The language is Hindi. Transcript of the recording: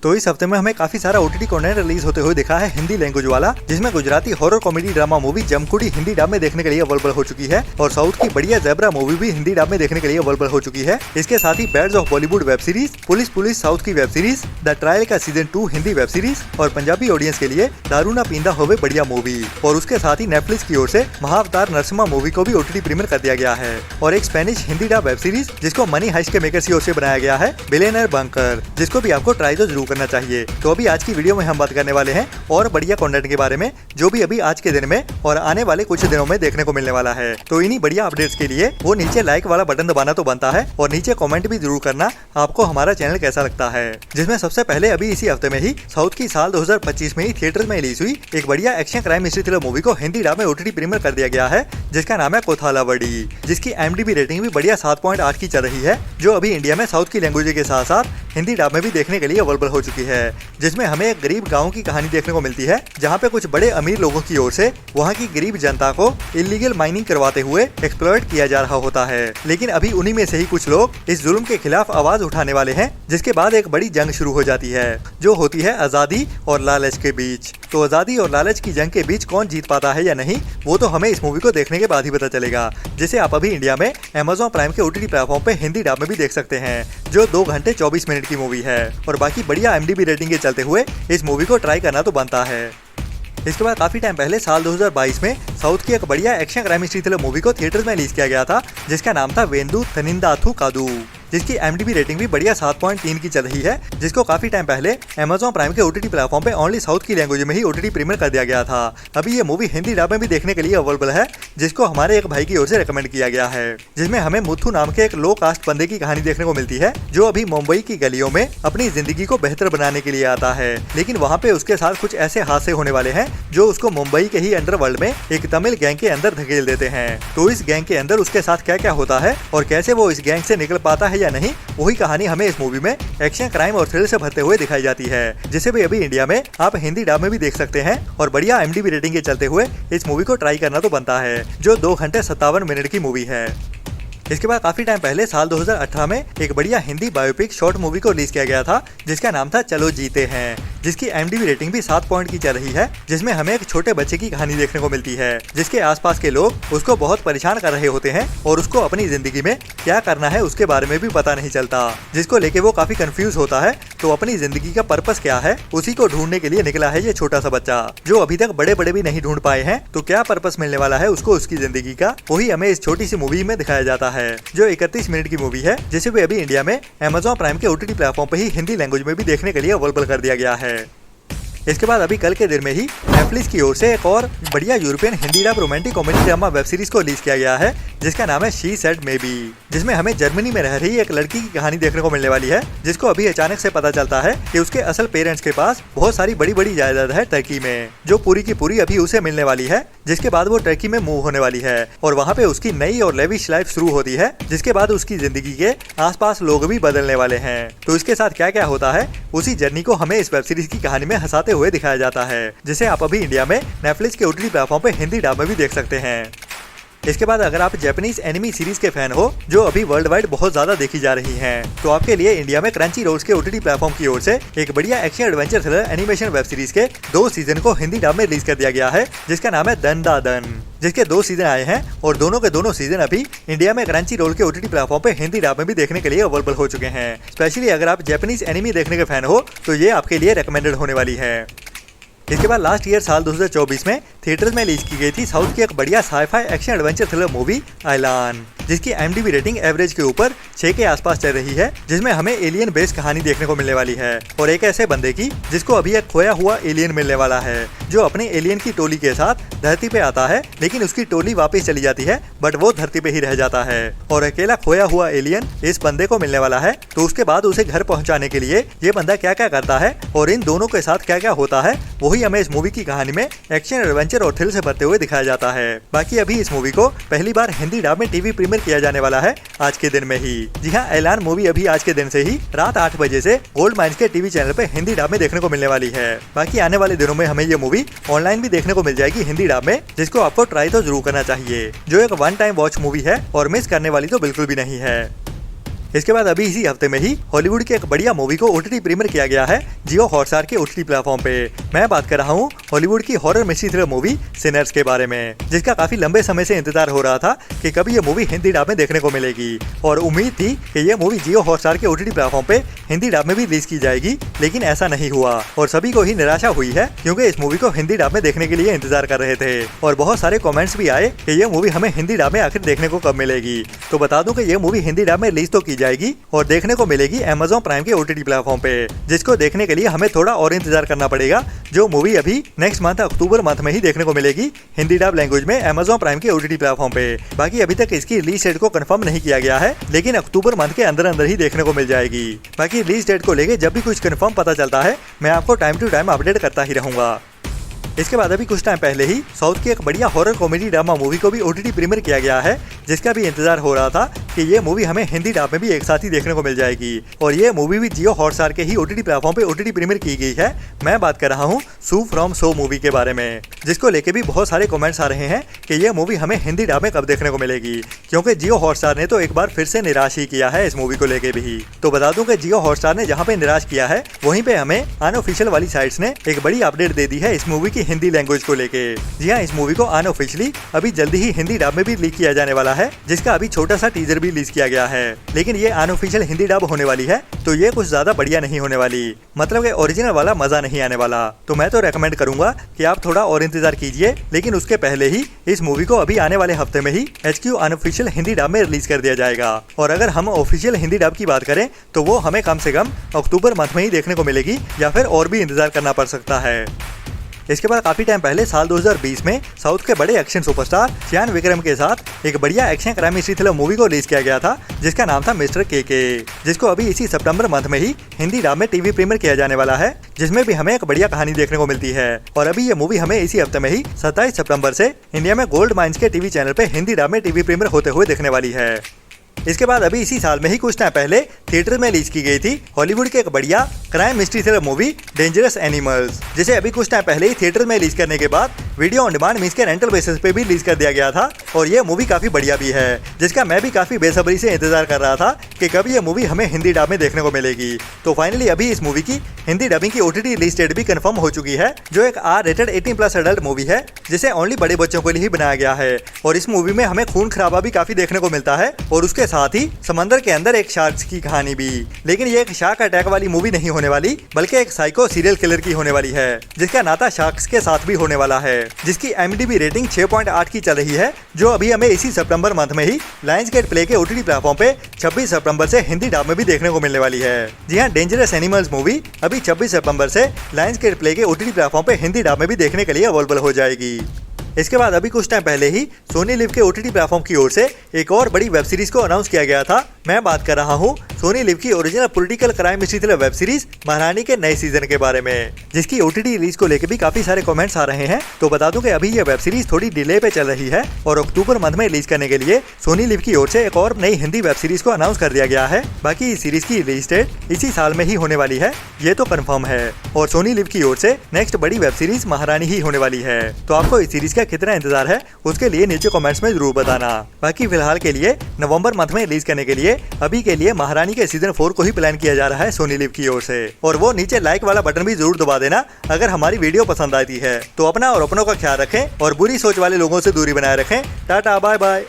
तो इस हफ्ते में हमें काफी सारा ओटीटी कंटेंट रिलीज होते हुए दिखा है हिंदी लैंग्वेज वाला, जिसमें Gujarati horror comedy drama movie Jamkudi Hindi dub में देखने के लिए अवेलेबल हो चुकी है और साउथ की बढ़िया ज़ेब्रा मूवी भी हिंदी डब में देखने के लिए अवेलेबल हो चुकी है। इसके साथ ही bads of Bollywood web series, police south की वेब सीरीज, द ट्रायल का सीजन 2 हिंदी वेब सीरीज और पंजाबी ऑडियंस के लिए दारू ना पींदा होवे बढ़िया मूवी। और उसके साथ ही नेटफ्लिक्स की ओर से महाअवतार नरसिम्हा मूवी को भी ओटीटी प्रीमियर कर दिया गया है और एक Spanish Hindi dub web series जिसको मनी हाइस्ट के मेकर्स की ओर से बनाया गया है, बिलियनर बंकर, जिसको भी आपको ट्राई तो जरूर करना चाहिए। तो अभी आज की वीडियो में हम बात करने वाले हैं और बढ़िया कंटेंट के बारे में, जो भी अभी आज के दिन में और आने वाले कुछ दिनों में देखने को मिलने वाला है। तो इन्हीं बढ़िया अपडेट्स के लिए वो नीचे लाइक वाला बटन दबाना तो बनता है और नीचे कमेंट भी जरूर करना आपको हमारा चैनल कैसा लगता है। जिसमें सबसे पहले अभी इसी हफ्ते में ही साउथ की साल 2025 में ही थिएटर में रिलीज हुई एक बढ़िया action crime mystery thriller movie को हिंदी डब में ओटीटी प्रीमियर कर दिया गया है, जिसका नाम है कोथालावडी, जिसकी IMDb रेटिंग भी बढ़िया 7.8 की चल रही है, जो अभी इंडिया में साउथ की लैंग्वेज के साथ साथ हिंदी डब में भी देखने के लिए अवेलेबल हो चुकी है। जिसमें हमें एक गरीब गांव की कहानी देखने को मिलती है, जहां पे कुछ बड़े अमीर लोगों की ओर से वहां की गरीब जनता को इलीगल माइनिंग करवाते हुए एक्सप्लॉइट किया जा रहा होता है। लेकिन अभी उन्हीं में से ही कुछ लोग इस जुल्म के खिलाफ आवाज उठाने वाले हैं, जिसके बाद एक बड़ी जंग शुरू हो जाती है, जो होती है आजादी और लालच के बीच। तो आजादी और लालच की जंग के बीच कौन जीत पाता है या नहीं, वो तो हमें इस मूवी को देखने के बाद ही पता चलेगा, जिसे आप अभी इंडिया में Amazon प्राइम के ओटीटी प्लेटफॉर्म पे हिंदी डब में भी देख सकते हैं, जो 2 घंटे 24 मिनट की मूवी है। और बाकी बढ़िया IMDb रेटिंग के चलते हुए इस मूवी को ट्राई करना तो बनता है। इसके बाद काफी टाइम पहले साल 2022 में साउथ की एक बढ़िया action crime mystery thriller movie को थिएटर में रिलीज किया गया था, जिसका नाम था वेंदु थनिंदाथु कादू, जिसकी IMDb रेटिंग भी बढ़िया 7.3 की चल रही है, जिसको काफी टाइम पहले Amazon प्राइम के ओटीटी प्लेटफॉर्म पे ओनली साउथ की लैंग्वेज में ही ओटीटी प्रीमियर कर दिया गया था। अभी ये मूवी हिंदी डब में भी देखने के लिए अवेलेबल है, जिसको हमारे एक भाई की ओर से रेकमेंड किया गया है, जिसमें हमें मुथु नाम के एक लो कास्ट बंदे की कहानी देखने को मिलती है, जो अभी मुंबई की गलियों में अपनी जिंदगी को बेहतर बनाने के लिए आता है। लेकिन वहाँ पे उसके साथ कुछ ऐसे हादसे होने वाले हैं जो उसको मुंबई के ही अंडरवर्ल्ड में एक तमिल गैंग के अंदर धकेल देते हैं। तो इस गैंग के अंदर उसके साथ क्या क्या होता है और कैसे वो इस गैंग से निकल पाता है या नहीं, वही कहानी हमें इस मूवी में एक्शन क्राइम और थ्रिल से भरते हुए दिखाई जाती है, जिसे भी अभी इंडिया में आप हिंदी डब में भी देख सकते हैं। और बढ़िया IMDb रेटिंग के चलते हुए इस मूवी को ट्राई करना तो बनता है, जो 2 घंटे 57 मिनट की मूवी है। इसके बाद काफी टाइम पहले साल 2018 में एक बढ़िया हिंदी बायोपिक शॉर्ट मूवी को रिलीज किया गया था, जिसका नाम था चलो जीते हैं, जिसकी IMDb रेटिंग भी 7 पॉइंट की चल रही है, जिसमें हमें एक छोटे बच्चे की कहानी देखने को मिलती है, जिसके आसपास के लोग उसको बहुत परेशान कर रहे होते हैं और उसको अपनी जिंदगी में क्या करना है उसके बारे में भी पता नहीं चलता, जिसको लेके वो काफी कंफ्यूज होता है। तो अपनी जिंदगी का पर्पस क्या है, उसी को ढूंढने के लिए निकला है ये छोटा सा बच्चा, जो अभी तक बड़े भी नहीं ढूंढ पाए हैं। तो क्या पर्पस मिलने वाला है उसको उसकी जिंदगी का, वही हमें इस छोटी सी मूवी में दिखाया जाता है, जो 31 मिनट की मूवी है, जिसे भी अभी इंडिया में Amazon प्राइम के ओटीटी प्लेटफॉर्म पे ही हिंदी लैंग्वेज में भी देखने के लिए अवेलेबल कर दिया गया है। इसके बाद अभी कल के दिन में ही नेटफ्लिक्स की ओर से एक और बढ़िया European Hindi dub romantic comedy drama web series को रिलीज किया गया है, जिसका नाम है शी सेड मे बी, जिसमें हमें जर्मनी में रह रही एक लड़की की कहानी देखने को मिलने वाली है, जिसको अभी अचानक से पता चलता है कि उसके असल पेरेंट्स के पास बहुत सारी बड़ी जायदाद है टर्की में, जो पूरी की पूरी अभी उसे मिलने वाली है, जिसके बाद वो टर्की में मूव होने वाली है और वहाँ पे उसकी नई और लेविश लाइफ शुरू होती है, जिसके बाद उसकी जिंदगी के आसपास लोग भी बदलने वाले हैं। तो इसके साथ क्या क्या होता है, उसी जर्नी को हमें इस वेब सीरीज की कहानी में हंसाते हुए दिखाया जाता है, जिसे आप अभी इंडिया में नेटफ्लिक्स के ओटीटी प्लेटफॉर्म पे हिंदी डब में भी देख सकते हैं। इसके बाद अगर आप जापानीज एनिमी सीरीज के फैन हो, जो अभी वर्ल्ड वाइड बहुत ज्यादा देखी जा रही हैं, तो आपके लिए इंडिया में क्रंची रोल्स के ओटीटी प्लेटफॉर्म की ओर से एक बढ़िया action adventure thriller animation web series के 2 सीजन को हिंदी डब में रिलीज कर दिया गया है, जिसका नाम है दन दा दन, जिसके 2 सीजन आए हैं और दोनों के दोनों सीजन अभी इंडिया में क्रंची रोल के ओटीटी प्लेटफॉर्म पे हिंदी डब में भी देखने के लिए अवेलेबल हो चुके हैं। स्पेशली अगर आप जापानीज एनिमी देखने के फैन हो, तो ये आपके लिए रिकमेंडेड होने वाली है। इसके बाद लास्ट ईयर साल 2024 में थिएटर्स में रिलीज की गई थी साउथ की एक बढ़िया sci-fi action adventure thriller movie Ayalaan, जिसकी IMDb रेटिंग एवरेज के ऊपर 6 के आसपास चल रही है, जिसमें हमें एलियन बेस्ड कहानी देखने को मिलने वाली है और एक ऐसे बंदे की जिसको अभी एक खोया हुआ एलियन मिलने वाला है, जो अपने एलियन की टोली के साथ धरती पे आता है, लेकिन उसकी टोली वापस चली जाती है, बट वो धरती पे ही रह जाता है और अकेला खोया हुआ एलियन इस बंदे को मिलने वाला है। तो उसके बाद उसे घर पहुंचाने के लिए ये बंदा क्या क्या करता है और इन दोनों के साथ क्या क्या होता है, वही हमें इस मूवी की कहानी में एक्शन एडवेंचर और थ्रिल से भरते हुए दिखाया जाता है। बाकी अभी इस मूवी को पहली बार हिंदी डब में टीवी प्रीमियर किया जाने वाला है आज के दिन में ही। जी हाँ, ऐलान मूवी अभी आज के दिन से ही रात 8 बजे से गोल्ड माइंस के टीवी चैनल पे हिंदी डब में देखने को मिलने वाली है। बाकी आने वाले दिनों में हमें ये मूवी ऑनलाइन भी देखने को मिल जाएगी हिंदी डब में, जिसको आपको ट्राई तो जरूर करना चाहिए, जो एक वन टाइम वॉच मूवी है और मिस करने वाली तो बिल्कुल भी नहीं है। इसके बाद अभी इसी हफ्ते में ही हॉलीवुड के एक बढ़िया मूवी को ओटीटी प्रीमियर किया गया है जियो हॉटस्टार के ओटीटी प्लेटफॉर्म पे। मैं बात कर रहा हूँ हॉलीवुड की horror mystery thriller movie Sinners के बारे में, जिसका काफी लंबे समय से इंतजार हो रहा था कि कभी ये मूवी हिंदी डब में देखने को मिलेगी और उम्मीद थी कि ये मूवी जियो हॉटस्टार के ओटीटी प्लेटफॉर्म पे हिंदी डब में भी रिलीज की जाएगी, लेकिन ऐसा नहीं हुआ और सभी को ही निराशा हुई है क्योंकि इस मूवी को हिंदी डब में देखने के लिए इंतजार कर रहे थे और बहुत सारे कमेंट्स भी आए कि ये मूवी हमें हिंदी डब में आखिर देखने को कब मिलेगी। तो बता दूं कि ये मूवी हिंदी डब में रिलीज तो की जाएगी और देखने को मिलेगी Amazon प्राइम के ओटीटी प्लेटफॉर्म पे, जिसको देखने के लिए हमें थोड़ा और इंतजार करना पड़ेगा। जो मूवी अभी नेक्स्ट मंथ अक्टूबर मंथ में ही देखने को मिलेगी हिंदी डब लैंग्वेज में Amazon प्राइम के ओटीटी प्लेटफॉर्म पे। बाकी अभी तक इसकी रिलीज डेट को कंफर्म नहीं किया गया है, लेकिन अक्टूबर मंथ के अंदर अंदर ही देखने को मिल जाएगी। बाकी रिलीज डेट को लेके जब भी कुछ कंफर्म पता चलता है मैं आपको टाइम टू टाइम अपडेट करता ही रहूंगा। इसके बाद अभी कुछ टाइम पहले ही साउथ की एक बढ़िया हॉरर कॉमेडी ड्रामा मूवी को भी ओटीटी प्रीमियर किया गया है, जिसका भी इंतजार हो रहा था कि ये मूवी हमें हिंदी डब में भी एक साथ ही देखने को मिल जाएगी और ये मूवी भी जियो हॉटस्टार के ही ओटीटी प्लेटफॉर्म पे ओटीटी प्रीमियर की गई है। मैं बात कर रहा हूँ सू फ्रॉम सो मूवी के बारे में, जिसको लेके भी बहुत सारे कमेंट्स आ रहे हैं कि ये मूवी हमें हिंदी डब में कब देखने को मिलेगी, क्योंकि जियो हॉटस्टार ने तो एक बार फिर से निराश ही किया है इस मूवी को लेके भी। तो बता दूं कि जियो हॉटस्टार ने जहाँ पे निराश किया है वहीं पे हमें अनऑफिशियल वाली साइट्स ने एक बड़ी अपडेट दे दी है इस मूवी की हिंदी लैंग्वेज को लेके। जी हाँ, इस मूवी को अनऑफिशियली अभी जल्दी ही हिंदी डब में भी रिलीज किया जाने वाला है, जिसका अभी छोटा सा टीजर भी रिलीज किया गया है। लेकिन ये अनऑफिशियल हिंदी डब होने वाली है तो ये कुछ ज्यादा बढ़िया नहीं होने वाली, मतलब कि ओरिजिनल वाला मजा नहीं आने वाला। तो मैं तो रेकमेंड करूंगा कि आप थोड़ा और इंतजार कीजिए, लेकिन उसके पहले ही इस मूवी को अभी आने वाले हफ्ते में ही HQ अनऑफिशियल हिंदी डब में रिलीज कर दिया जाएगा। और अगर हम ऑफिशियल हिंदी डब की बात करें तो वो हमें कम से कम अक्टूबर मंथ में ही देखने को मिलेगी या फिर और भी इंतजार करना पड़ सकता है। इसके बाद काफी टाइम पहले साल 2020 में साउथ के बड़े एक्शन सुपरस्टार चियान विक्रम के साथ एक बढ़िया action crime mystery thriller movie को रिलीज किया गया था, जिसका नाम था मिस्टर के, जिसको अभी इसी सितंबर मंथ में ही हिंदी डब में टीवी प्रीमियर किया जाने वाला है, जिसमें भी हमें एक बढ़िया कहानी देखने को मिलती है। और अभी ये मूवी हमें इसी हफ्ते में ही 27 सितंबर से इंडिया में गोल्ड माइंस के टीवी चैनल पे हिंदी डब में टीवी प्रीमियर होते हुए देखने वाली है। इसके बाद अभी इसी साल में ही कुछ टाइम पहले थिएटर में रिलीज की गई थी हॉलीवुड के एक बढ़िया crime mystery thriller movie dangerous animals, जिसे अभी कुछ टाइम पहले ही थिएटर में रिलीज करने के बाद वीडियो ऑन डिमांड मींस के रेंटल बेसिस पे भी रिलीज कर दिया गया था। और ये मूवी काफी बढ़िया भी है, जिसका मैं भी काफी बेसब्री से इंतजार कर रहा था कि कब ये मूवी हमें हिंदी डब में देखने को मिलेगी। तो फाइनली अभी इस मूवी की हिंदी डबिंग की ओटीटी रिलीज डेट भी कंफर्म हो चुकी है, जो एक R-rated 18+ एडल्ट मूवी है, जिसे ओनली बड़े बच्चों के लिए ही बनाया गया है। और इस मूवी में हमें खून खराबा भी काफी देखने को मिलता है और उसके साथ ही समंदर के अंदर एक शार्क की कहानी भी। लेकिन ये एक शार्क अटैक वाली मूवी नहीं होने वाली, बल्कि एक साइको सीरियल किलर की होने वाली है, जिसका नाता शार्क्स के साथ भी होने वाला है, जिसकी IMDb रेटिंग 6.8 की चल रही है, जो अभी हमें इसी सितंबर मंथ में ही लायंसगेट प्ले के ओटीटी प्लेटफॉर्म पे 26 सितंबर से हिंदी डब में भी देखने को मिलने वाली है। जी हाँ, डेंजरस एनिमल्स मूवी अभी 26 सितंबर से लायंसगेट प्ले के ओटीटी प्लेटफॉर्म पे हिंदी डब में भी देखने के लिए अवेलेबल हो जाएगी। इसके बाद अभी कुछ टाइम पहले ही सोनी लिव के ओटीटी प्लेटफॉर्म की ओर से एक और बड़ी वेब सीरीज को अनाउंस किया गया था। मैं बात कर रहा हूँ सोनी लिव की original political crime mystery thriller web series महारानी के नए सीजन के बारे में, जिसकी ओटीटी रिलीज को लेकर भी काफी सारे कमेंट्स आ रहे हैं। तो बता दूं कि अभी ये वेब सीरीज थोड़ी डिले पे चल रही है और अक्टूबर मंथ में रिलीज करने के लिए सोनी लिव की ओर से एक और नई हिंदी वेब सीरीज को अनाउंस कर दिया गया है। बाकी इस सीरीज की रिलीज डेट इसी साल में ही होने वाली है, ये तो कंफर्म है। और सोनी लिव की ओर से नेक्स्ट बड़ी वेब सीरीज महारानी ही होने वाली है। तो आपको इस सीरीज का कितना इंतजार है उसके लिए नीचे कमेंट्स में जरूर बताना। बाकी फिलहाल के लिए नवंबर मंथ में रिलीज करने के लिए अभी के लिए महारानी के सीजन 4 को ही प्लान किया जा रहा है सोनी लिव की ओर से। और वो नीचे लाइक वाला बटन भी जरूर दबा देना अगर हमारी वीडियो पसंद आती है। तो अपना और अपनों का ख्याल रखें और बुरी सोच वाले लोगों से दूरी बनाए रखें। Tata bye bye.